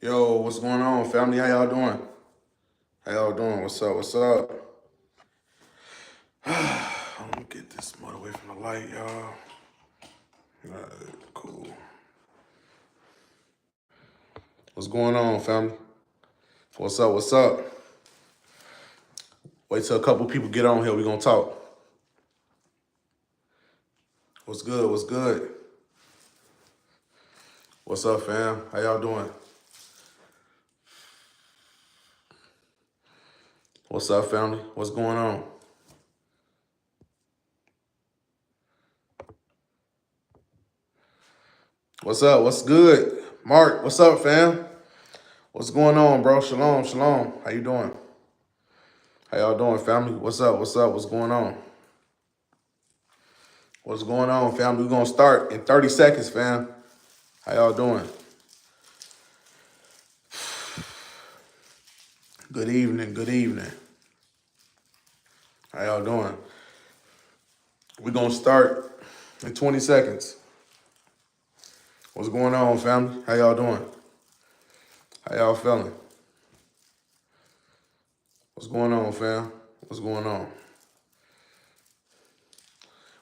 Yo, what's going on, family? How y'all doing? How y'all doing? What's up? What's up? Let me get this mud away from the light, y'all. Cool. What's going on, family? What's up? What's up? Wait till a couple people get on here. We gonna talk. What's good? What's good? What's up, fam? How y'all doing? What's up, family? What's going on? What's up? What's good? Mark, what's up, fam? What's going on, bro? Shalom, shalom. How you doing? How y'all doing, family? What's up? What's up? What's going on? What's going on, family? We're gonna start in 30 seconds, fam. How y'all doing? Good evening, good evening. How y'all doing? We're gonna start in 20 seconds. What's going on, family? How y'all doing? How y'all feeling? What's going on, fam? What's going on?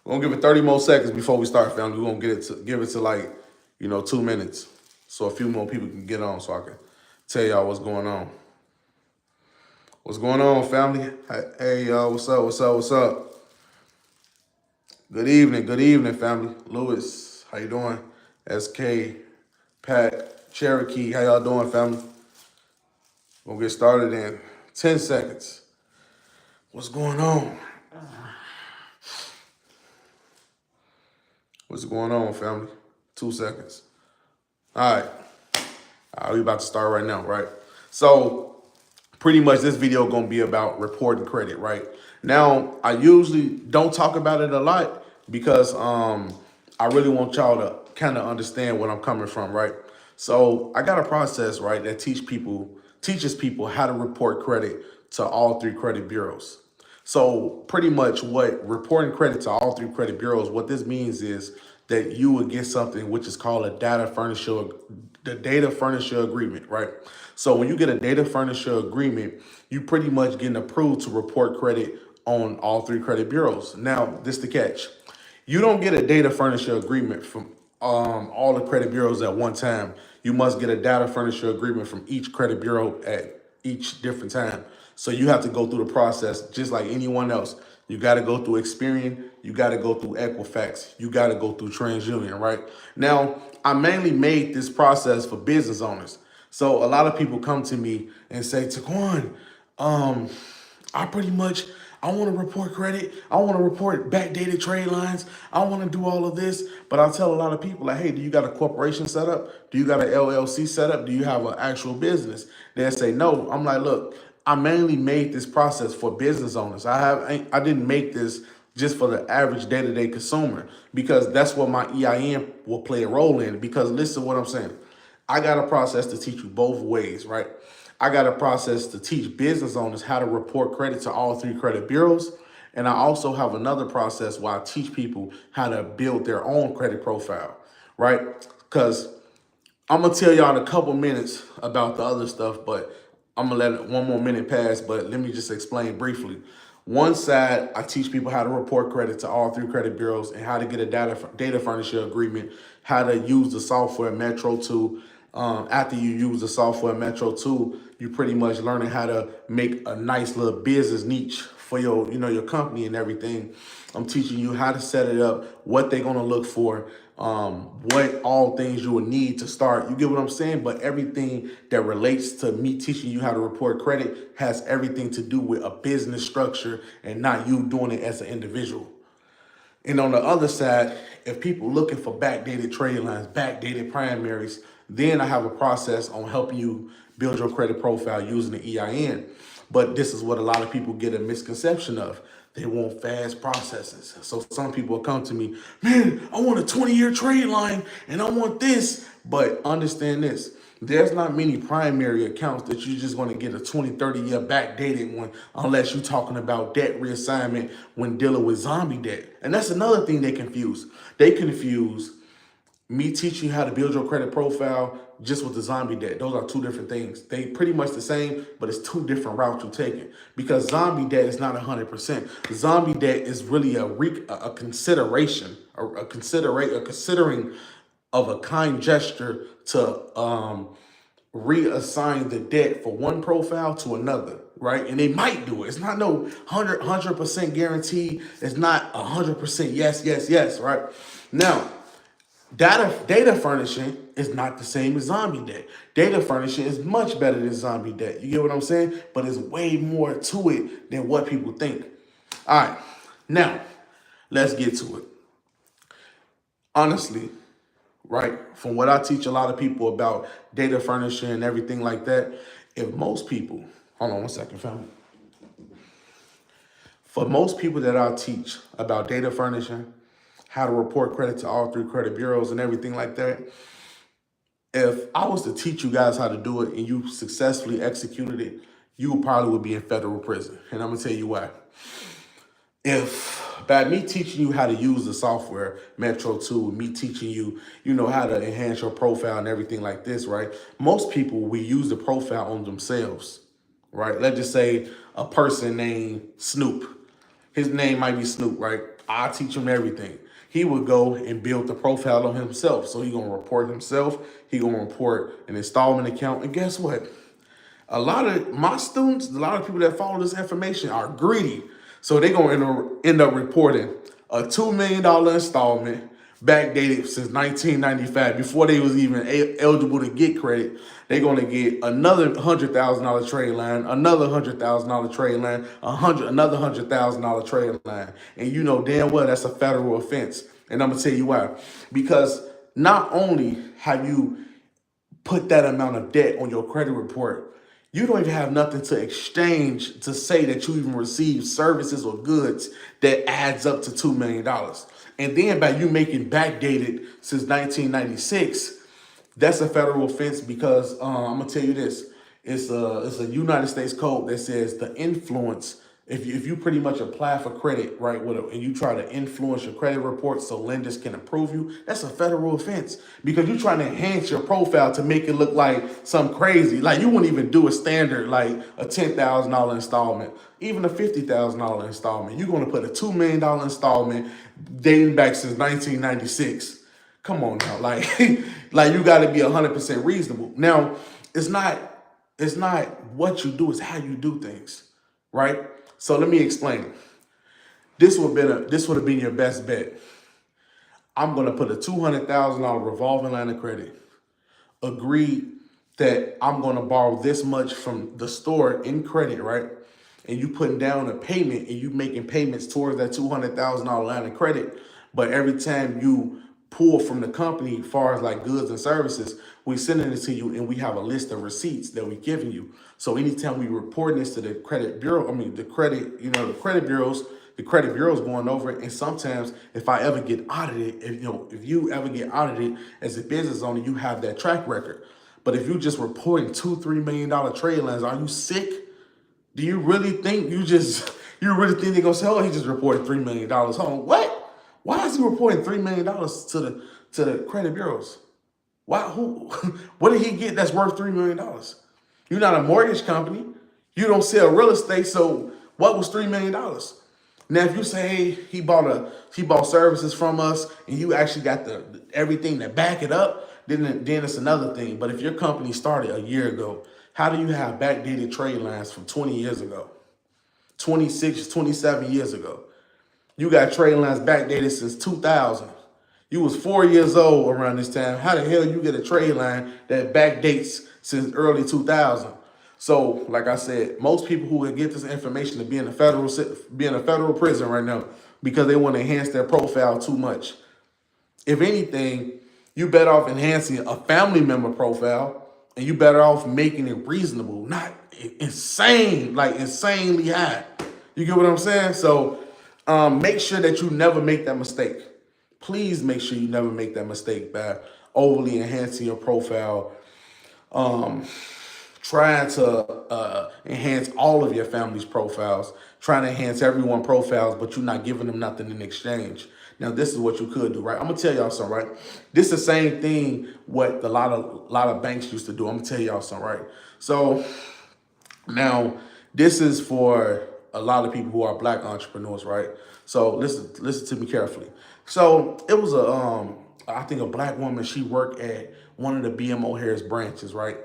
We're gonna give it 30 more seconds before we start, family. We're gonna give it to like, 2 minutes. So a few more people can get on so I can tell y'all what's going on. What's going on, family? Hey, y'all, what's up? What's up? What's up? Good evening, family. Lewis, how you doing? SK, Pat, Cherokee, how y'all doing, family? We'll get started in 10 seconds. What's going on? What's going on, family? 2 seconds. All right. We about to start right now, right? So pretty much this video gonna be about reporting credit, right? Now, I usually don't talk about it a lot because I really want y'all to kind of understand what I'm coming from, right? So I got a process, right, that teaches people how to report credit to all 3 credit bureaus. So pretty much what reporting credit to all 3 credit bureaus, what this means is that you would get something which is called the data furnisher agreement, right? So when you get a data furnisher agreement, you pretty much getting approved to report credit on all 3 credit bureaus. Now, this the catch. You don't get a data furnisher agreement from all the credit bureaus at one time. You must get a data furnisher agreement from each credit bureau at each different time. So you have to go through the process just like anyone else. You got to go through Experian. You got to go through Equifax. You got to go through TransUnion, right? Now, I mainly made this process for business owners. So a lot of people come to me and say, Taquan, I pretty much, I want to report credit. I want to report backdated trade lines. I want to do all of this. But I tell a lot of people like, hey, do you got a corporation set up? Do you got an LLC set up? Do you have an actual business? They'll say no. I'm like, look, I mainly made this process for business owners. I didn't make this just for the average day-to-day consumer because that's what my EIN will play a role in. Because listen to what I'm saying. I got a process to teach you both ways, right? I got a process to teach business owners how to report credit to all 3 credit bureaus. And I also have another process where I teach people how to build their own credit profile, right? Because I'm going to tell y'all in a couple minutes about the other stuff, but I'm going to let 1 more minute pass. But let me just explain briefly. One side, I teach people how to report credit to all 3 credit bureaus and how to get a data furnisher agreement, how to use the software Metro 2. After you use the software Metro 2, you pretty much learning how to make a nice little business niche for your company and everything. I'm teaching you how to set it up, what they're gonna look for, what all things you will need to start. You get what I'm saying? But everything that relates to me teaching you how to report credit has everything to do with a business structure and not you doing it as an individual. And on the other side, if people looking for backdated trade lines, backdated primaries, then I have a process on helping you build your credit profile using the EIN. But this is what a lot of people get a misconception of. They want fast processes. So some people come to me, man, I want a 20-year trade line and I want this. But understand this. There's not many primary accounts that you're just going to get a 20, 30-year backdated one unless you're talking about debt reassignment when dealing with zombie debt. And that's another thing they confuse. They confuse me teaching you how to build your credit profile just with the zombie debt. Those are two different things. They pretty much the same, but it's two different routes you're taking. Because zombie debt is not 100%. Zombie debt is really a consideration, a considering of a kind gesture to reassign the debt for one profile to another, right? And they might do it. It's not no 100% guarantee. It's not 100% yes, right? Now, data furnishing is not the same as zombie debt. Data furnishing is much better than zombie debt. You get what I'm saying? But there's way more to it than what people think. All right, now let's get to it. Honestly, right, from what I teach a lot of people about data furnishing and everything like that, if most people, hold on one second, family. For most people that I teach about data furnishing, how to report credit to all three credit bureaus and everything like that, if I was to teach you guys how to do it and you successfully executed it, you probably would be in federal prison. And I'm gonna tell you why. If by me teaching you how to use the software, Metro 2, me teaching you, how to enhance your profile and everything like this, right? Most people, we use the profile on themselves, right? Let's just say a person named Snoop. His name might be Snoop, right? I teach him everything. He would go and build the profile on himself. So he gonna report himself. He gonna report an installment account. And guess what? A lot of my students, a lot of people that follow this information are greedy. So they're going to end up reporting a $2 million installment backdated since 1995, before they was even eligible to get credit. They're going to get another $100,000 trade line, another $100,000 trade line, another $100,000 trade line. And you know damn well that's a federal offense. And I'm going to tell you why. Because not only have you put that amount of debt on your credit report, you don't even have nothing to exchange to say that you even received services or goods that adds up to $2 million. And then by you making backdated since 1996, that's a federal offense because I'm gonna tell you this: it's a United States code that says the influence. If you pretty much apply for credit, right, and you try to influence your credit report so lenders can approve you, that's a federal offense because you're trying to enhance your profile to make it look like something crazy. Like you wouldn't even do a standard like a $10,000 installment, even a $50,000 installment. You're gonna put a $2 million installment dating back since 1996. Come on now, like like you got to be 100% reasonable. Now, it's not what you do, it's how you do things, right? So let me explain. This would have been your best bet. I'm gonna put a $200,000 revolving line of credit. Agree that I'm gonna borrow this much from the store in credit, right? And you putting down a payment and you making payments towards that $200,000 line of credit. But every time you pull from the company, as far as like goods and services, we sending it to you and we have a list of receipts that we giving you. So anytime we reporting this to the credit bureau, the credit bureau's going over it. And sometimes if I ever get audited, if you ever get audited as a business owner, you have that track record. But if you just reporting $2-3 million trade lines, are you sick? Do you really think you really think they're gonna say, oh, he just reported $3 million home? What? Why is he reporting $3 million to the credit bureaus? Why? Who? What did he get that's worth $3 million? You're not a mortgage company. You don't sell real estate. So what was $3 million? Now, if you say, hey, he bought services from us, and you actually got the everything to back it up, then it's another thing. But if your company started a year ago, how do you have backdated trade lines from 20 years ago, 26, 27 years ago? You got trade lines backdated since 2000. You was 4 years old around this time. How the hell you get a trade line that backdates since early 2000? So, like I said, most people who would get this information to be in a federal prison right now because they want to enhance their profile too much. If anything, you better off enhancing a family member profile, and you better off making it reasonable, not insane, like insanely high. You get what I'm saying? So make sure that you never make that mistake. Please make sure you never make that mistake by overly enhancing your profile, trying to enhance all of your family's profiles, trying to enhance everyone's profiles, but you're not giving them nothing in exchange. Now, this is what you could do, right? I'm gonna tell y'all something, right? This is the same thing what a lot of banks used to do. I'm gonna tell y'all something, right? So now this is for a lot of people who are black entrepreneurs, right? So listen to me carefully. So it was I think a black woman. She worked at one of the BMO Harris branches, right?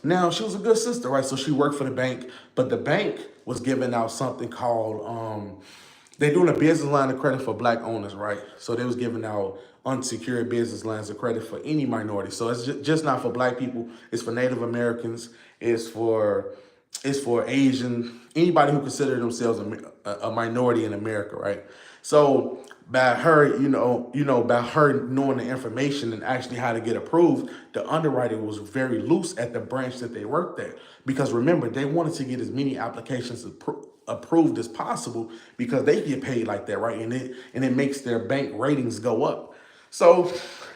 Now she was a good sister, right? So she worked for the bank, but the bank was giving out something called they doing a business line of credit for black owners, right? So they was giving out unsecured business lines of credit for any minority. So it's just not for black people. It's for Native Americans. It's for Asian, anybody who consider themselves a minority in America, right? So by her, by her knowing the information and actually how to get approved, the underwriting was very loose at the branch that they worked at. Because remember, they wanted to get as many applications approved as possible because they get paid like that, right? And it makes their bank ratings go up. So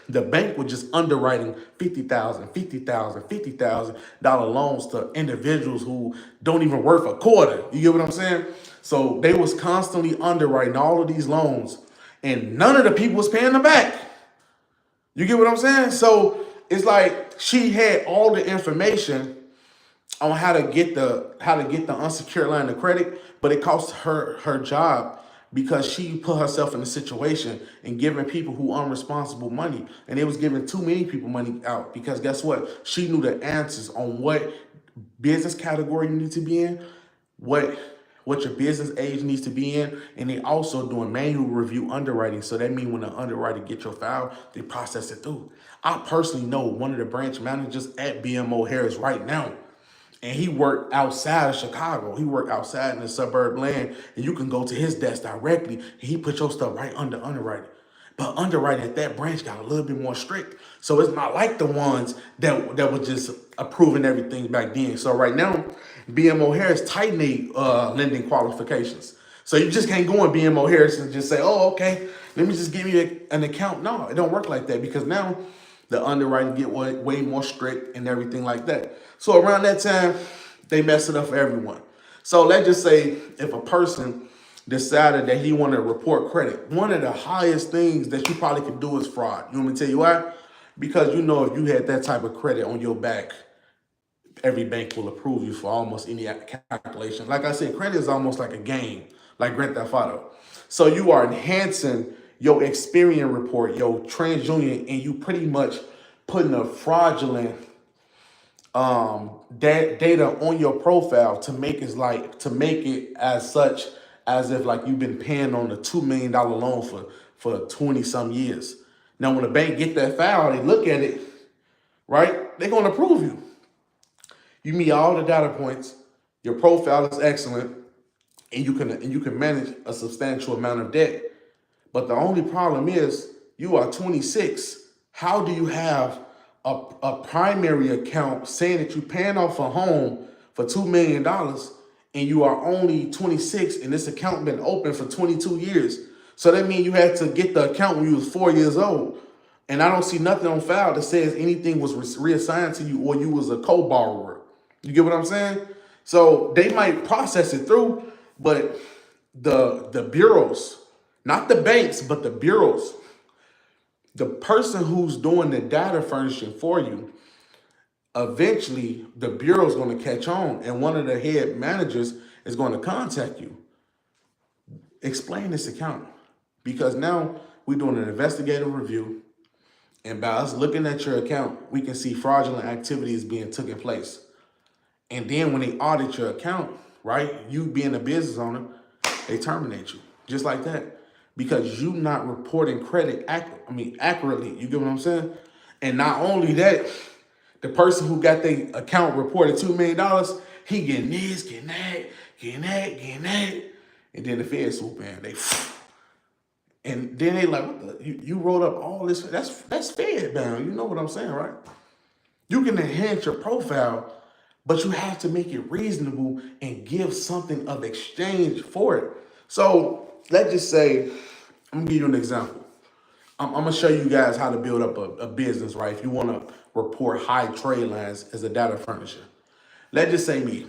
the bank was just underwriting $50,000 loans to individuals who don't even worth a quarter. You get what I'm saying? So they was constantly underwriting all of these loans, and none of the people was paying them back. You get what I'm saying? So it's like she had all the information on how to get the unsecured line of credit, but it cost her job because she put herself in a situation and giving people who unresponsible money, and it was giving too many people money out because guess what? She knew the answers on what business category you need to be in, what your business age needs to be in, and they also doing manual review underwriting. So that means when the underwriter get your file, they process it through. I personally know one of the branch managers at BMO Harris right now, and he worked outside of Chicago. He worked outside in the suburb land, and you can go to his desk directly, and he put your stuff right under underwriting. But underwriting at that branch got a little bit more strict. So it's not like the ones that were just approving everything back then. So right now, BMO Harris tightened lending qualifications. So you just can't go in BMO Harris and just say, oh, okay, let me just give you an account. No, it don't work like that because now the underwriting get way more strict and everything like that. So around that time, they mess it up for everyone. So let's just say if a person decided that he wanted to report credit, one of the highest things that you probably could do is fraud. You want me to tell you why? Because if you had that type of credit on your back, every bank will approve you for almost any calculation. Like I said, credit is almost like a game, like Grand Theft Auto. So you are enhancing your Experian report, your TransUnion, and you pretty much putting a fraudulent data on your profile to make it as such as if like you've been paying on a $2 million loan for 20 some years. Now, when the bank get that file, they look at it, right? They're going to approve you. You meet all the data points. Your profile is excellent, and you can manage a substantial amount of debt. But the only problem is you are 26. How do you have a primary account saying that you're paying off a home for $2 million and you are only 26 and this account been open for 22 years? So that means you had to get the account when you was 4 years old. And I don't see nothing on file that says anything was reassigned to you or you was a co-borrower. You get what I'm saying? So they might process it through, but the bureaus, not the banks, but the bureaus, the person who's doing the data furnishing for you, eventually the bureau is going to catch on and one of the head managers is going to contact you. Explain this account because now we're doing an investigative review, and by us looking at your account, we can see fraudulent activities being taken place. And then when they audit your account, right, you being a business owner, they terminate you just like that because you not reporting credit accurately. You get what I'm saying? And not only that, the person who got their account reported $2 million, he getting this, getting that, getting that, getting that. And then the Fed swoop in. And then they like, what the, you wrote up all this. That's Fed bound. You know what I'm saying, right? You can enhance your profile, but you have to make it reasonable and give something of exchange for it. So let's just say, I'm gonna give you an example. I'm gonna show you guys how to build up a business, right? If you wanna report high trade lines as a data furnisher. Let's just say me.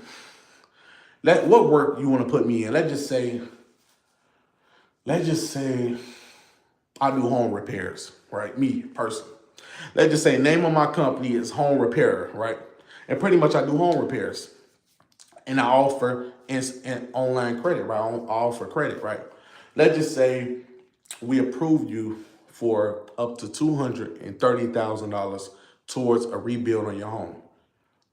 What work you wanna put me in? Let's just say I do home repairs, right? Me personally. Let's just say name of my company is Home Repairer, right? And pretty much I do home repairs. And I offer an online credit, right? I offer credit, right? Let's just say we approved you for up to $230,000 towards a rebuild on your home.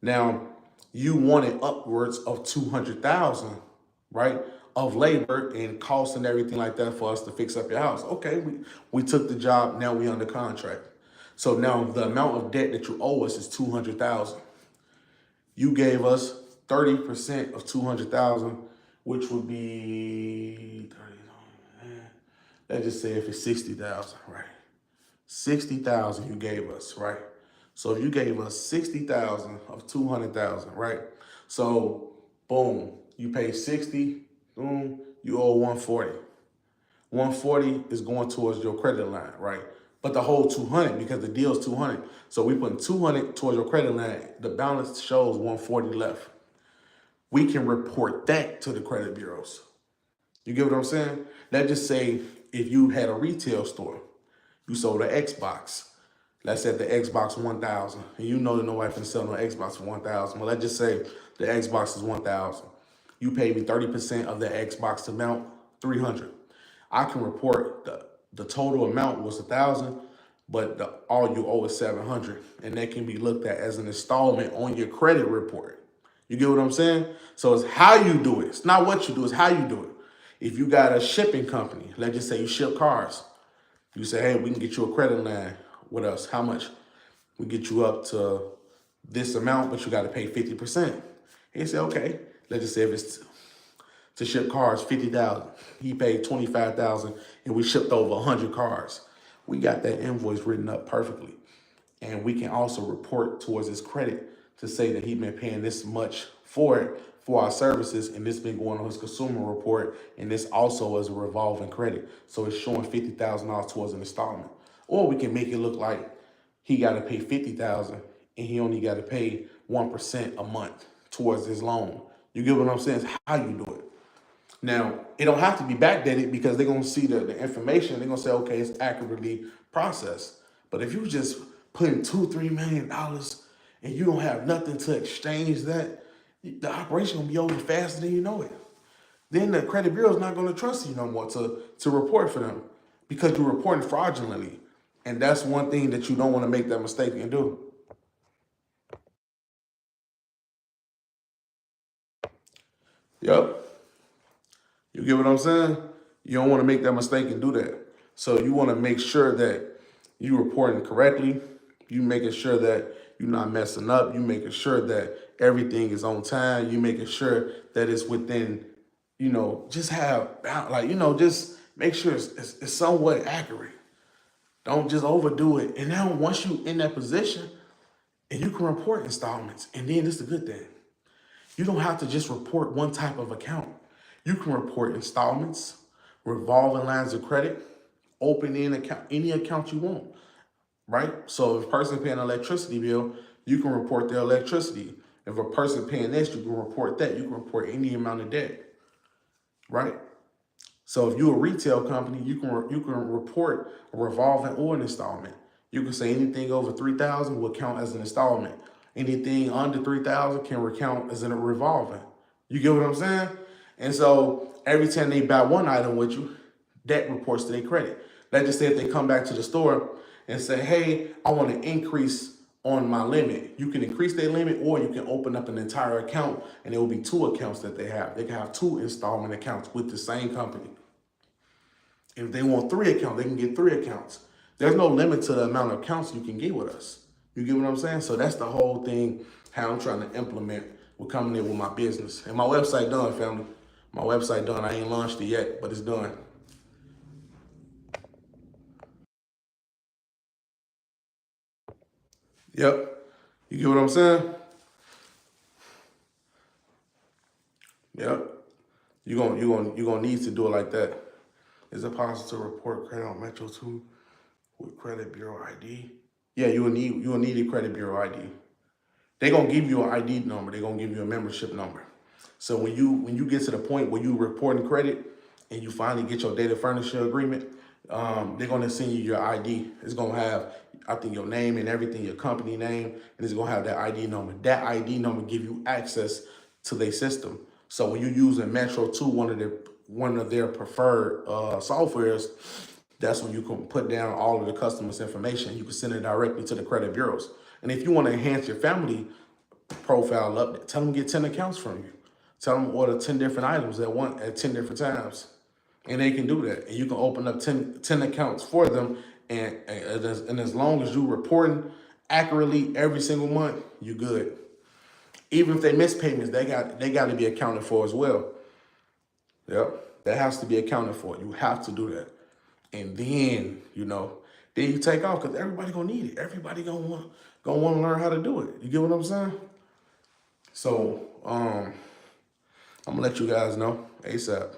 Now, you wanted upwards of 200,000, right, of labor and costs and everything like that for us to fix up your house. Okay, we took the job. Now we under contract. So now the amount of debt that you owe us is 200,000. You gave us 30% of 200,000, which would be 30. Let's just say if it's 60,000, right? 60,000 you gave us, right? So if you gave us 60,000 of 200,000, right? So boom, you pay 60, boom, you owe 140. 140 is going towards your credit line, right? But the whole 200, because the deal is 200. So we put 200 towards your credit line. The balance shows 140 left. We can report that to the credit bureaus. You get what I'm saying? Let's just say if you had a retail store, you sold an Xbox. Let's say the Xbox 1000, and you know that nobody can sell no Xbox for 1000. But let's just say the Xbox is 1000. You pay me 30% of the Xbox amount, 300. I can report the total amount was 1,000, but all you owe is 700, and that can be looked at as an installment on your credit report. You get what I'm saying? So it's how you do it. It's not what you do, it's how you do it. If you got a shipping company, let's just say you ship cars, you say, hey, we can get you a credit line with us. How much? We get you up to this amount, but you got to pay 50%. He said, okay. Let's just say if it's to ship cars, 50,000. He paid 25,000, and we shipped over 100 cars. We got that invoice written up perfectly, and we can also report towards his credit to say that he's been paying this much for it for our services, and this been going on his consumer report, and this also is a revolving credit. So it's showing $50,000 towards an installment. Or we can make it look like he got to pay 50,000 and he only got to pay 1% a month towards his loan. You get what I'm saying? It's how you do it. Now, it don't have to be backdated because they're going to see the information. They're going to say, okay, it's accurately processed. But if you just put in $2-3 million and you don't have nothing to exchange that, the operation going to be over faster than you know it. Then the credit bureau is not going to trust you no more to report for them because you're reporting fraudulently. And that's one thing that you don't want to make that mistake and do. Yep. You get what I'm saying? You don't want to make that mistake and do that. So you want to make sure that you reporting correctly. You making sure that you're not messing up. You making sure that everything is on time. You making sure that it's within, just have, just make sure it's somewhat accurate. Don't just overdo it. And now once you in that position, and you can report installments, and then this is a good thing. You don't have to just report one type of account. You can report installments, revolving lines of credit, open-end account, any account you want, right? So if a person paying an electricity bill, you can report their electricity. If a person paying this, you can report that. You can report any amount of debt, right? So if you're a retail company, you can report a revolving or an installment. You can say anything over 3,000 will count as an installment. Anything under 3,000 can recount as a revolving. You get what I'm saying? And so every time they buy one item with you, that reports to their credit. Let's just say if they come back to the store and say, hey, I want to increase on my limit. You can increase their limit, or you can open up an entire account, and it will be two accounts that they have. They can have two installment accounts with the same company. If they want 3 accounts, they can get 3 accounts. There's no limit to the amount of accounts you can get with us. You get what I'm saying? So that's the whole thing, how I'm trying to implement with coming in with my business. And my website done, family. My website done. I ain't launched it yet, but it's done. Yep. You get what I'm saying? Yep. You're gonna need to do it like that. Is it possible to report credit on Metro 2 with credit bureau ID? Yeah, you will need a credit bureau ID. They're gonna give you an ID number. They're gonna give you a membership number. So when you get to the point where you reporting credit and you finally get your data furniture agreement, they're gonna send you your ID. It's gonna have, I think, your name and everything, your company name, and it's gonna have that ID number. That ID number give you access to their system. So when you're using Metro 2, one of their preferred softwares, that's when you can put down all of the customers' information. You can send it directly to the credit bureaus. And if you want to enhance your family profile up, tell them to get 10 accounts from you. Tell them order 10 different items at 10 different times. And they can do that. And you can open up 10 accounts for them. And as long as you reporting accurately every single month, you good. Even if they miss payments, they got to be accounted for as well. Yep. That has to be accounted for. You have to do that. And then, then you take off, because everybody gonna need it. Everybody gonna want to learn how to do it. You get what I'm saying? So I'm gonna let you guys know ASAP.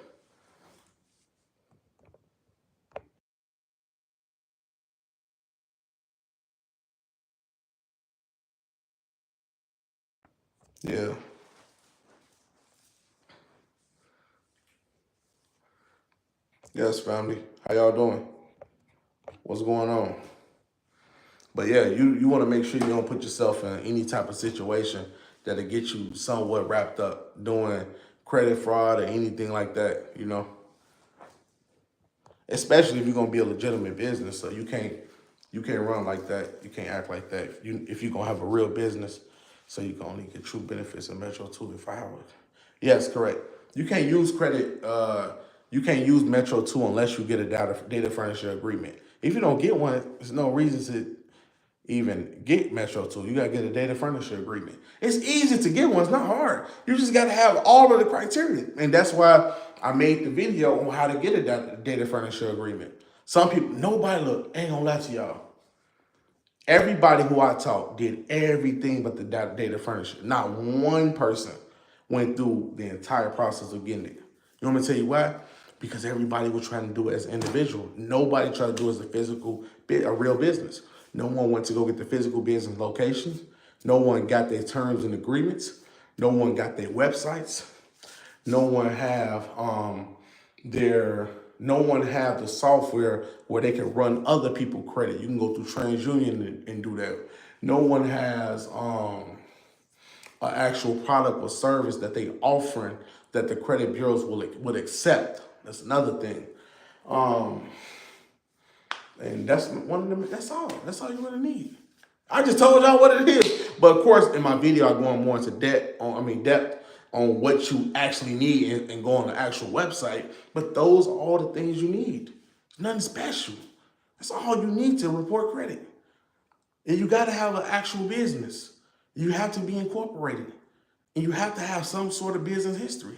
Yeah. Yes, family. How y'all doing? What's going on? But yeah, you want to make sure you don't put yourself in any type of situation that'll get you somewhat wrapped up doing credit fraud or anything like that. Especially if you're gonna be a legitimate business. So you can't run like that. You can't act like that. If you're gonna have a real business, so you can only get true benefits in Metro 2 if I have it. Yes, correct. You can't use credit. You can't use Metro 2 unless you get a data furnisher agreement. If you don't get one, there's no reason to even get Metro 2. You gotta get a data furnisher agreement. It's easy to get one. It's not hard. You just gotta have all of the criteria, and that's why I made the video on how to get a data furnisher agreement. Some people, nobody, look, ain't gonna lie to y'all. Everybody who I taught did everything but the data furnisher. Not one person went through the entire process of getting it. You want me to tell you why? Because everybody was trying to do it as an individual. Nobody tried to do it as a real business. No one went to go get the physical business locations. No one got their terms and agreements. No one got their websites. No one have no one have the software where they can run other people credit. You can go through TransUnion and do that. No one has an actual product or service that they offering that the credit bureaus would accept. That's another thing. And that's one of them. That's all. That's all you really need. I just told y'all what it is. But of course, in my video, I go on more into depth on what you actually need and go on the actual website. But those are all the things you need. Nothing special. That's all you need to report credit. And you got to have an actual business. You have to be incorporated. And you have to have some sort of business history.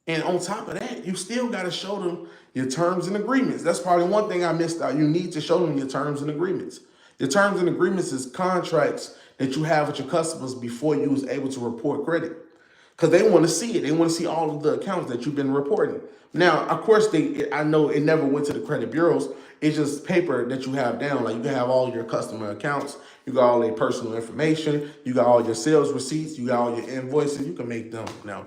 And on top of that, you still got to show them your terms and agreements. That's probably one thing I missed out. You need to show them your terms and agreements. Your terms and agreements is contracts that you have with your customers before you was able to report credit. Because they want to see it. They want to see all of the accounts that you've been reporting. Now, of course, I know it never went to the credit bureaus. It's just paper that you have down. Like, you can have all your customer accounts. You got all their personal information. You got all your sales receipts. You got all your invoices. You can make them now.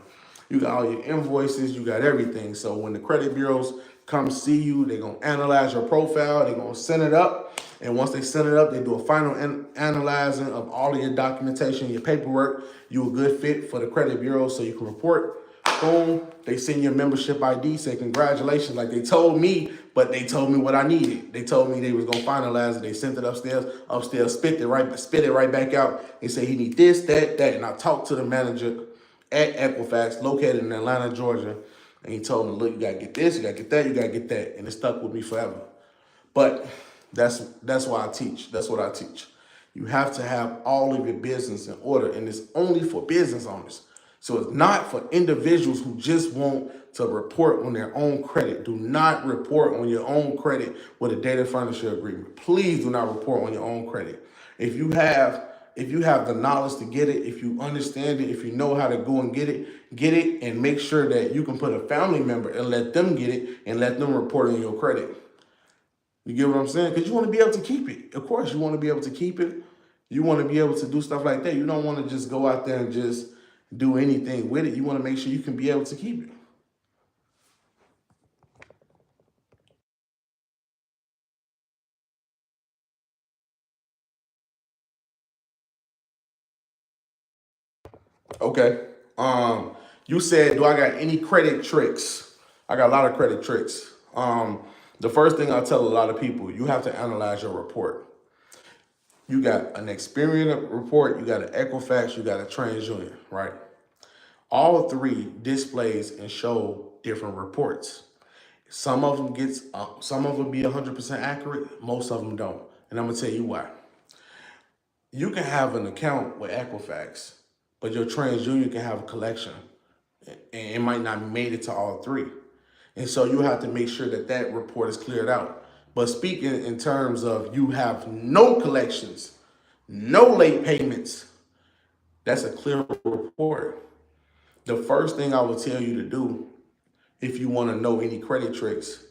You got all your invoices. You got everything. So when the credit bureaus come see you, they're going to analyze your profile. They're going to send it up. And once they send it up, they do a final analyzing of all of your documentation, your paperwork. You a good fit for the credit bureau so you can report. Boom. They send you a membership ID, say congratulations, like they told me, but they told me what I needed. They told me they was gonna finalize it. They sent it upstairs, spit it right back out. They say he need this, that. And I talked to the manager at Equifax, located in Atlanta, Georgia. And he told me, look, you gotta get this, you gotta get that, you gotta get that. And it stuck with me forever. But that's why I teach. That's what I teach. You have to have all of your business in order, and it's only for business owners. So it's not for individuals who just want to report on their own credit. Do not report on your own credit with a data furnisher agreement. Please do not report on your own credit. If you have the knowledge to get it, if you understand it, if you know how to go and get it, and make sure that you can put a family member and let them get it and let them report on your credit. You get what I'm saying? Because you want to be able to keep it. Of course, you want to be able to keep it. You want to be able to do stuff like that. You don't want to just go out there and just do anything with it. You want to make sure you can be able to keep it. Okay. You said, do I got any credit tricks? I got a lot of credit tricks. The first thing I tell a lot of people, you have to analyze your report. You got an Experian report, you got an Equifax, you got a TransUnion, right? All three displays and show different reports. Some of them be 100% accurate, most of them don't. And I'm gonna tell you why. You can have an account with Equifax, but your TransUnion can have a collection, and it might not made it to all three. And so you have to make sure that that report is cleared out. But speaking in terms of you have no collections, no late payments, that's a clear report. The first thing I would tell you to do, if you want to know any credit tricks,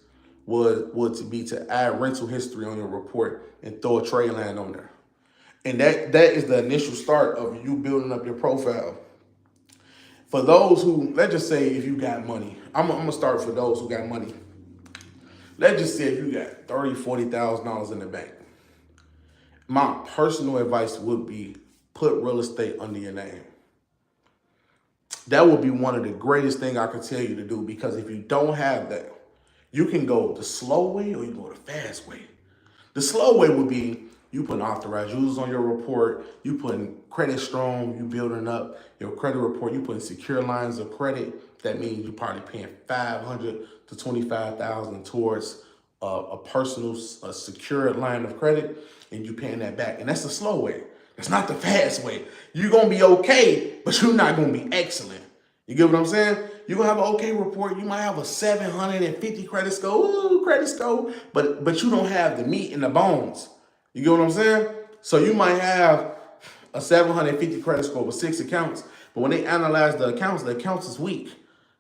would to be to add rental history on your report and throw a trade line on there. And that is the initial start of you building up your profile. For those who, let's just say if you got money, I'm gonna start for those who got money. Let's just say if you got $30,000, $40,000 in the bank. My personal advice would be put real estate under your name. That would be one of the greatest things I could tell you to do, because if you don't have that, you can go the slow way or you can go the fast way. The slow way would be you putting authorized users on your report, you putting credit strong, you building up your credit report, you putting secure lines of credit. That means you're probably paying $500 to $25,000 towards a personal secured line of credit, and you paying that back. And that's the slow way. That's not the fast way. You're gonna be okay, but you're not gonna be excellent. You get what I'm saying? You're gonna have an okay report. You might have a 750 credit score, but you don't have the meat and the bones. You get what I'm saying? So you might have a 750 credit score with 6 accounts, but when they analyze the accounts is weak.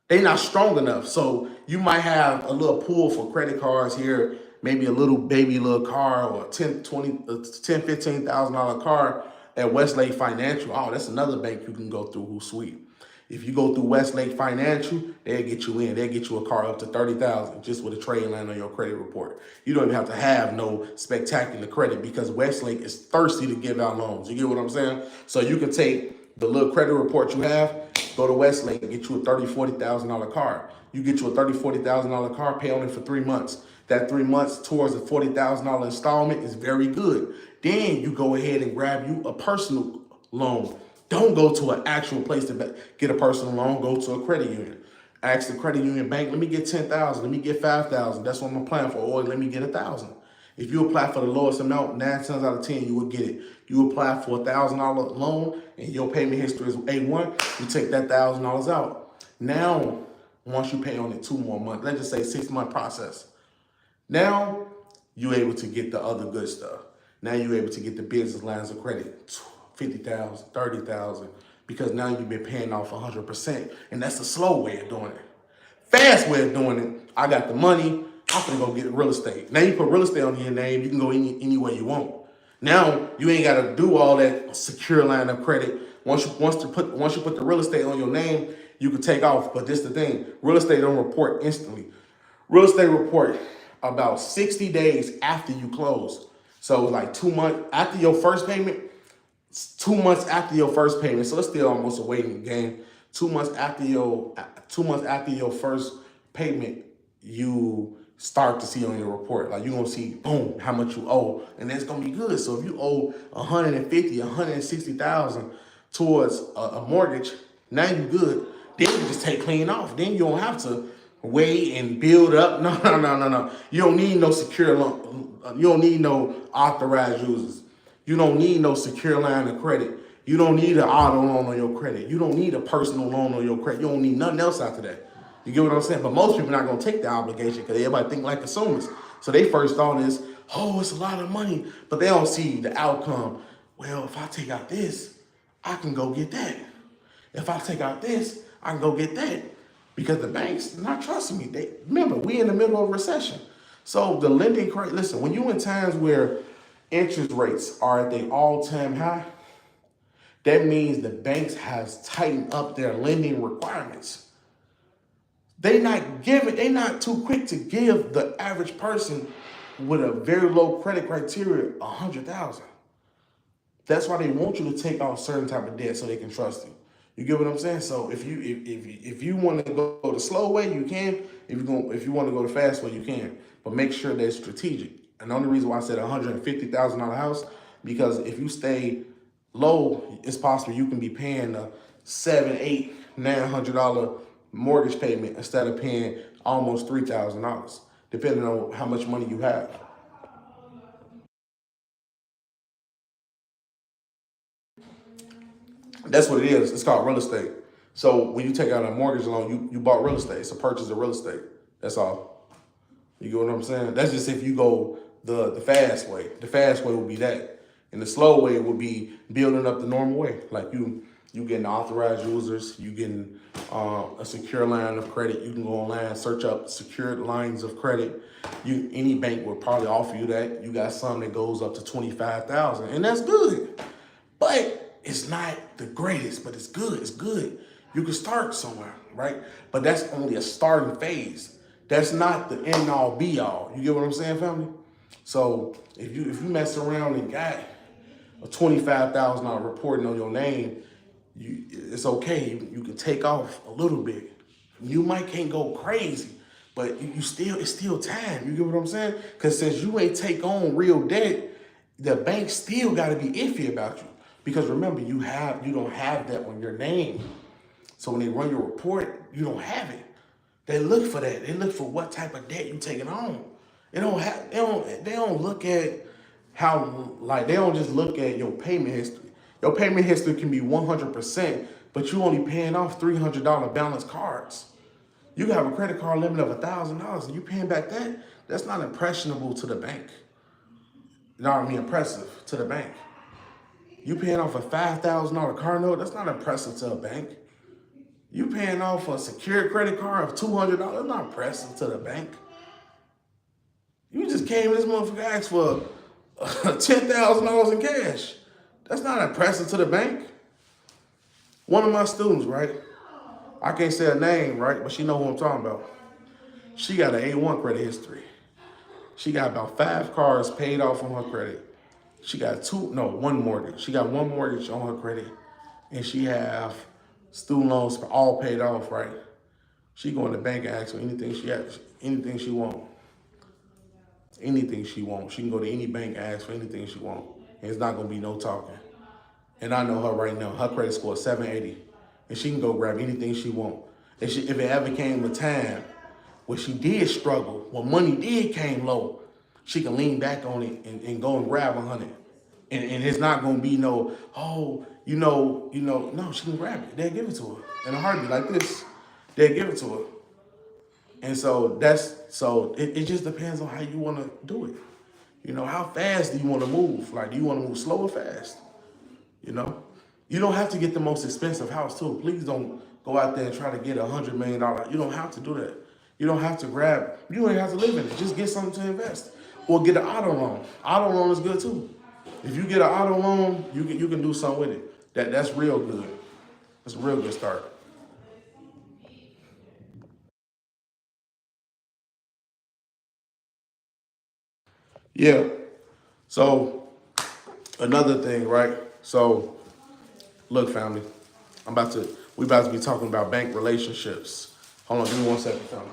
They're not strong enough. So you might have a little pool for credit cards here, maybe a little baby little car or a $15,000 car at Westlake Financial. Oh, that's another bank you can go through who's sweet. If you go through Westlake Financial, they'll get you in. They'll get you a car up to $30,000 just with a trade line on your credit report. You don't even have to have no spectacular credit, because Westlake is thirsty to give out loans. You get what I'm saying? So you can take the little credit report you have, go to Westlake and get you a $30,000, $40,000 car. You get you a $30,000, $40,000 car, pay on it for 3 months. That 3 months towards a $40,000 installment is very good. Then you go ahead and grab you a personal loan. Don't go to an actual place to get a personal loan. Go to a credit union. Ask the credit union bank, let me get 10,000, let me get 5,000. That's what I'm applying for. Or let me get 1,000. If you apply for the lowest amount, 9 times out of 10, you will get it. You apply for a $1,000 loan and your payment history is A1, you take that $1,000 out. Now, once you pay on it 2 more months, let's just say 6-month process. Now, you're able to get the other good stuff. Now you're able to get the business lines of credit, 50,000, 30,000, because now you've been paying off 100%. And that's the slow way of doing it. Fast way of doing it, I got the money, I'm gonna go get real estate. Now you put real estate on your name, you can go anywhere you want. Now you ain't gotta do all that secure line of credit. Once you put the real estate on your name, you can take off. But this the thing, real estate don't report instantly. Real estate report about 60 days after you close. So like 2 months after your first payment, 2 months after your first payment. So it's still almost a waiting game. 2 months after your first payment, you start to see on your report. Like you're gonna see, boom, how much you owe, and that's gonna be good. So if you owe 150, 160,000 towards a mortgage, now you good. Then you just take clean off. Then you don't have to wait and build up. No. You don't need no secure loan. You don't need no authorized users. You don't need no secure line of credit. You don't need an auto loan on your credit. You don't need a personal loan on your credit. You don't need nothing else after that. You get what I'm saying? But most people are not going to take the obligation because everybody think like consumers. So they first thought is, oh, it's a lot of money, but they don't see the outcome. Well, if I take out this, I can go get that. If I take out this, I can go get that. Because the banks not trusting me. Remember, we in the middle of a recession. So the lending credit, listen, when you in times where interest rates are at their all-time high, that means the banks has tightened up their lending requirements. They not too quick to give the average person with a very low credit criteria 100,000. That's why they want you to take out certain type of debt so they can trust you. You get what I'm saying? So if you want to go the slow way, you can. If you want to go the fast way, you can. But make sure that it's strategic. And the only reason why I said $150,000 house, because if you stay low, it's possible you can be paying a $7, $8, $900 mortgage payment instead of paying almost $3,000, depending on how much money you have. That's what it is. It's called real estate. So when you take out a mortgage loan, you bought real estate. It's a purchase of real estate. That's all. You get what I'm saying? That's just if you go the fast way. The fast way would be that. And the slow way would be building up the normal way. Like you getting authorized users, you getting a secure line of credit. You can go online, search up secured lines of credit. Any bank would probably offer you that. You got some that goes up to 25,000, and that's good. But it's not the greatest, but it's good. It's good. You can start somewhere, right? But that's only a starting phase. That's not the end all be all. You get what I'm saying, family? So if you mess around and got a $25,000 reporting on your name, it's okay. You can take off a little bit. You might can't go crazy, but it's still time. You get what I'm saying? Because since you ain't take on real debt, the bank still got to be iffy about you. Because remember, you don't have that on your name. So when they run your report, you don't have it. They look for that. They look for what type of debt you taking on. They don't look at they don't just look at your payment history. Your payment history can be 100%, but you only paying off $300 balance cards. You have a credit card limit of $1,000 and you paying back that. That's not impressionable to the bank. You know what I mean? Impressive to the bank. You paying off a $5,000 car note, that's not impressive to a bank. You paying off a secured credit card of $200, that's not impressive to the bank. You just came in this motherfucker asked for $10,000 in cash. That's not impressive to the bank. One of my students, right? I can't say her name, right? But she know who I'm talking about. She got an A1 credit history. She got about 5 cars paid off on her credit. She got one mortgage. She got one mortgage on her credit. And she have student loans all paid off, right? She go in the bank and ask for anything she has, anything she want. Anything she wants. She can go to any bank and ask for anything she wants. And it's not going to be no talking. And I know her right now. Her credit score is 780. And she can go grab anything she wants. If it ever came a time where she did struggle, when money did came low, she can lean back on it and go and grab 100. And it's not going to be no, no, she can grab it. They'll give it to her in a heartbeat like this. They'll give it to her. And so it just depends on how you want to do it. You know, how fast do you want to move? Like, do you want to move slow or fast? You know, you don't have to get the most expensive house too. Please don't go out there and try to get $100 million. You don't have to do that. You don't have to you don't have to live in it. Just get something to invest or get an auto loan. Auto loan is good too. If you get an auto loan, you can do something with it. That's real good. That's a real good start. Yeah. So another thing, right? So look, family, we about to be talking about bank relationships. Hold on, give me 1 second, family.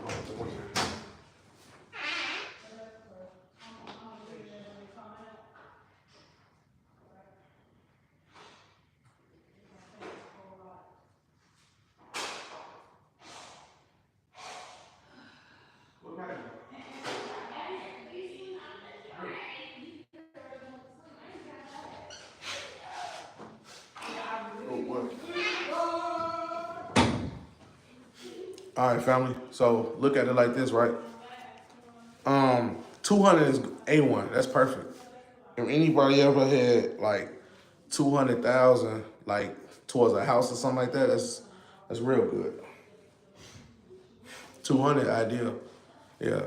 All right, family. So look at it like this, right? 200 is A1. That's perfect. If anybody ever had like 200,000 like towards a house or something like that, that's real good. 200 ideal. Yeah.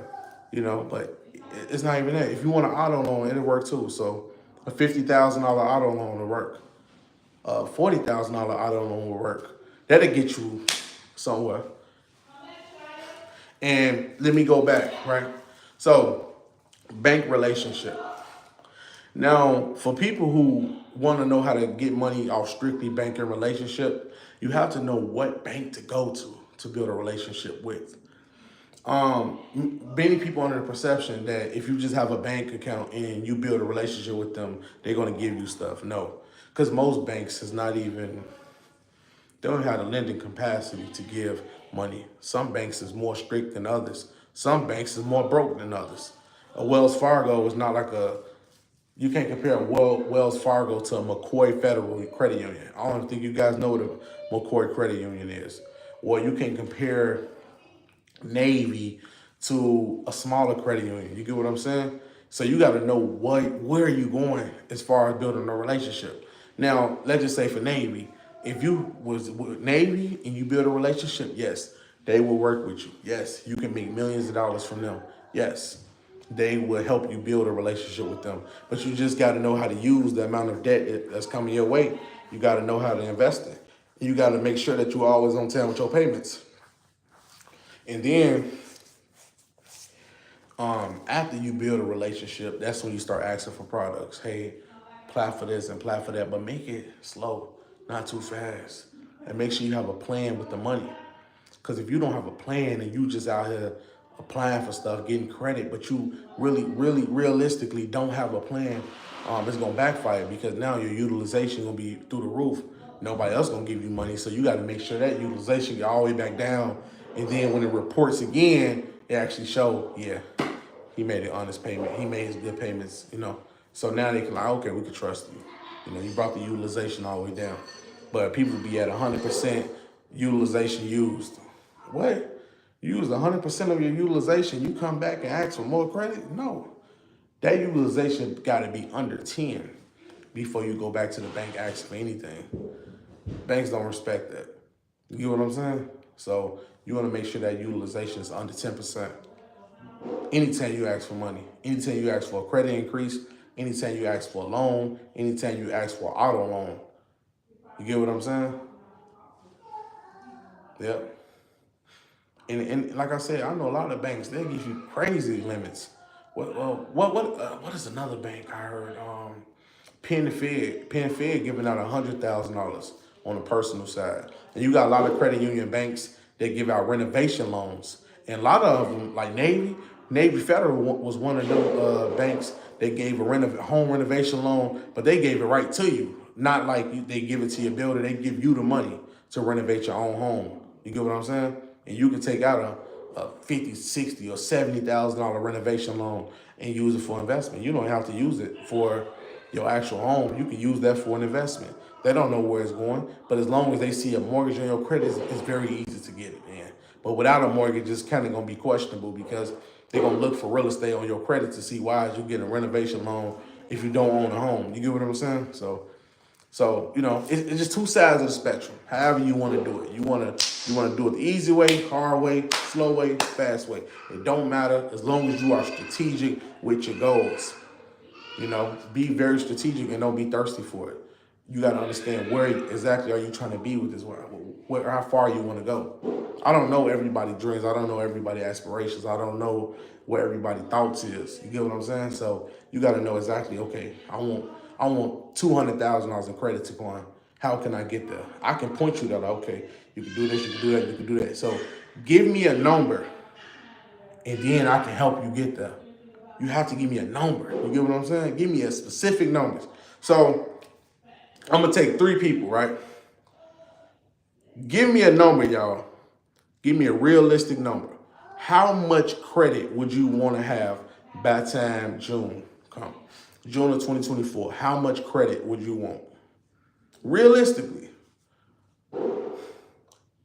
But it's not even that. If you want an auto loan, it'll work too. So a $50,000 auto loan will work. A $40,000 auto loan will work. That'll get you somewhere. And let me go back, right? So, bank relationship. Now, for people who want to know how to get money off strictly banking relationship, You have to know what bank to go to build a relationship with. Many people under the perception that if you just have a bank account and you build a relationship with them, they're going to give you stuff. No, because most banks is not even, they don't have the lending capacity to give money. Some banks is more strict than others. Some banks is more broke than others. A Wells Fargo is not like a, you can't compare a Wells Fargo to a McCoy Federal Credit Union. I don't think you guys know what a McCoy Credit Union is. Well, you can compare Navy to a smaller credit union. You get what I'm saying? So you got to know where are you going as far as building a relationship. Now, let's just say for Navy, if you was with Navy and you build a relationship, yes, they will work with you. Yes, you can make millions of dollars from them. Yes, they will help you build a relationship with them. But you just got to know how to use the amount of debt that's coming your way. You got to know how to invest it. You got to make sure that you're always on time with your payments. And then after you build a relationship, that's when you start asking for products. Hey, apply for this and apply for that, but make it slow, not too fast. And make sure you have a plan with the money. Because if you don't have a plan and you just out here applying for stuff, getting credit, but you really realistically don't have a plan, it's gonna backfire because now your utilization gonna be through the roof. Nobody else gonna give you money, so you got to make sure that utilization get all the way back down. And then when it reports again, it actually show, yeah, he made an honest payment. He made his good payments, So now they can like, okay, we can trust you. You brought the utilization all the way down. But people be at 100% utilization used. What? You use 100% of your utilization, you come back and ask for more credit? No. That utilization got to be under 10 before you go back to the bank asking for anything. Banks don't respect that. You get what I'm saying? So you want to make sure that utilization is under 10%. Anytime you ask for money, anytime you ask for a credit increase, anytime you ask for a loan, anytime you ask for an auto loan. You get what I'm saying? Yep. And like I said, I know a lot of banks, they give you crazy limits. What is another bank I heard? PenFed giving out $100,000 on the personal side. And you got a lot of credit union banks that give out renovation loans. And a lot of them, like Navy Federal was one of those banks that gave a home renovation loan, but they gave it right to you. Not like they give it to your builder, they give you the money to renovate your own home. You get what I'm saying? And you can take out a 50, 60, or $70,000 renovation loan and use it for investment. You don't have to use it for your actual home. You can use that for an investment. They don't know where it's going, but as long as they see a mortgage on your credit, it's very easy to get it, man. But without a mortgage, it's kind of going to be questionable because they're going to look for real estate on your credit to see why you getting a renovation loan if you don't own a home. You get what I'm saying? So it's just two sides of the spectrum. However you want to do it, you want to do it the easy way, hard way, slow way, fast way. It don't matter as long as you are strategic with your goals. Be very strategic and don't be thirsty for it. You got to understand where exactly are you trying to be with this, how far you want to go. I don't know everybody's dreams. I don't know everybody's aspirations. I don't know what everybody's thoughts is. You get what I'm saying? So you got to know exactly, okay, I want $200,000 in credit to go on. How can I get there? I can point you that, okay, you can do this, you can do that, you can do that. So give me a number and then I can help you get there. You have to give me a number. You get what I'm saying? Give me a specific numbers. So I'm going to take 3 people, right? Give me a number, y'all. Give me a realistic number. How much credit would you want to have by time June come? June of 2024. How much credit would you want? Realistically.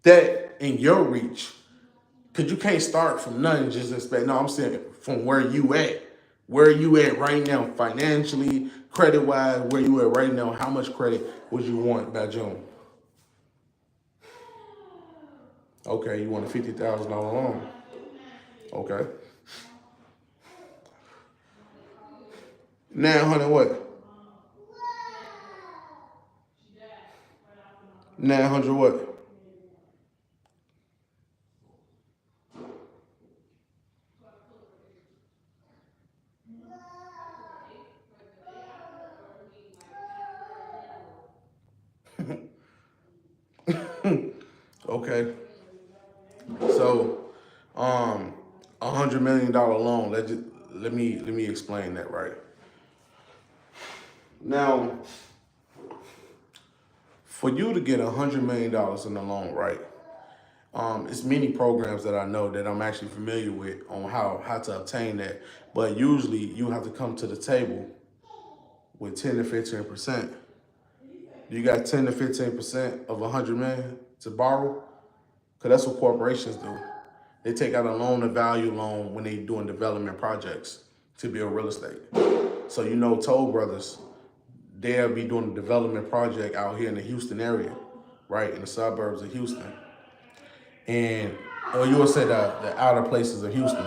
That in your reach. Because you can't start from nothing, just expect. No, I'm saying from where you at. Where you at right now, financially, credit-wise, where you at right now, how much credit would you want by June? Okay, you want a $50,000 loan. Okay. 900 what? 900 what? Okay. So, $100 million loan. Let me explain that right. Now, for you to get $100 million in a loan, right? It's many programs that I know that I'm actually familiar with on how to obtain that. But usually you have to come to the table with 10 to 15%. You got 10 to 15% of 100 million to borrow? Because that's what corporations do. They take out a loan to value loan when they doing development projects to build real estate. So you know Toll Brothers, they'll be doing a development project out here in the Houston area, right? In the suburbs of Houston. And or you would say the outer places of Houston.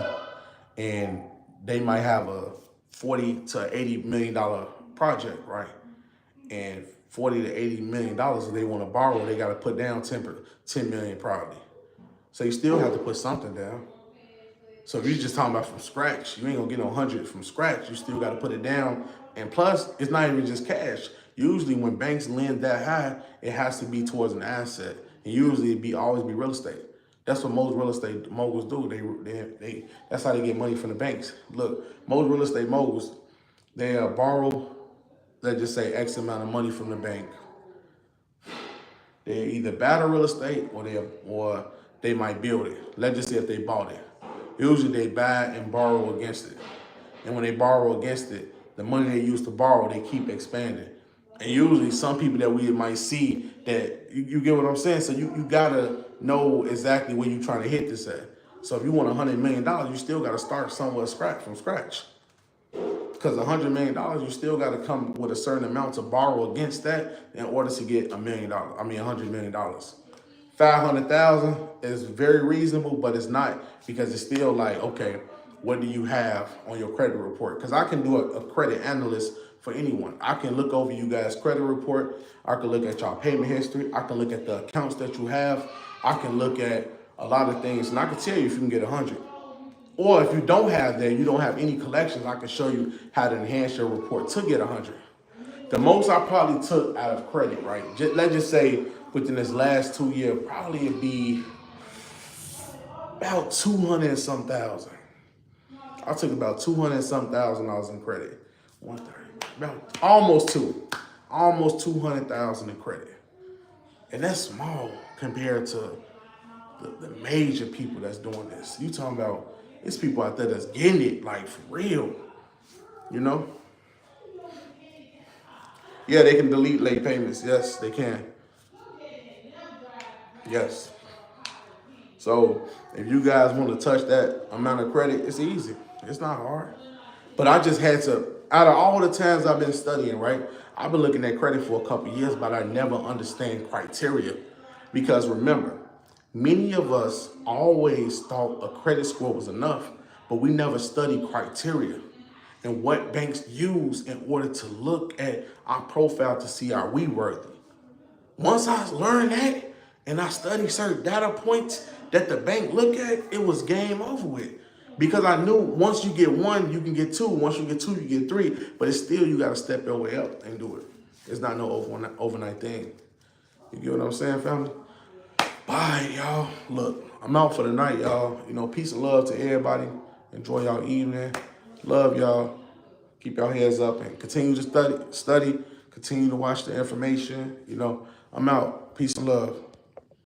And they might have a 40 to $80 million project, right? And 40 to $80 million if they want to borrow, they got to put down 10 million probably. So you still have to put something down. So if you're just talking about from scratch, you ain't gonna get no 100 from scratch. You still got to put it down. And plus, it's not even just cash. Usually when banks lend that high, it has to be towards an asset. And usually it always be real estate. That's what most real estate moguls do. They that's how they get money from the banks. Look, most real estate moguls, they borrow, let's just say X amount of money from the bank. They either buy the real estate or they might build it. Let's just say if they bought it. Usually they buy and borrow against it. And when they borrow against it, the money they use to borrow, they keep expanding. And usually some people that we might see that, you get what I'm saying? So you gotta know exactly where you're trying to hit this at. So if you want $100 million, you still gotta start somewhere from scratch. Because $100 million, you still gotta come with a certain amount to borrow against that in order to get $100 million. 500,000 is very reasonable, but it's not, because it's still like, okay, what do you have on your credit report? Because I can do a credit analyst for anyone. I can look over you guys' credit report. I can look at y'all payment history. I can look at the accounts that you have. I can look at a lot of things, and I can tell you if you can get 100. Or if you don't have that, you don't have any collections, I can show you how to enhance your report to get 100. The most I probably took out of credit, right? Let's just say within this last 2 years, probably it'd be about 200 and some thousand. I took about 200 and some $1,000 in credit. 130, about almost 200,000 in credit. And that's small compared to the major people that's doing this. You talking about, there's people out there that's getting it like for real, you know? Yeah, they can delete late payments. Yes, they can. Yes. So if you guys want to touch that amount of credit, it's easy. It's not hard. But I just had to, out of all the times I've been studying, right? I've been looking at credit for a couple of years, but I never understand criteria. Because remember, many of us always thought a credit score was enough, but we never studied criteria and what banks use in order to look at our profile to see are we worthy. Once I learned that and I studied certain data points that the bank look at, it was game over with. Because I knew once you get one, you can get two. Once you get two, you get three. But it's still, you got to step your way up and do it. It's not no overnight thing. You get what I'm saying, family? Bye, y'all. Look, I'm out for the night, y'all. You know, peace and love to everybody. Enjoy y'all evening. Love y'all. Keep your heads up and continue to study. Continue to watch the information. You know, I'm out. Peace and love.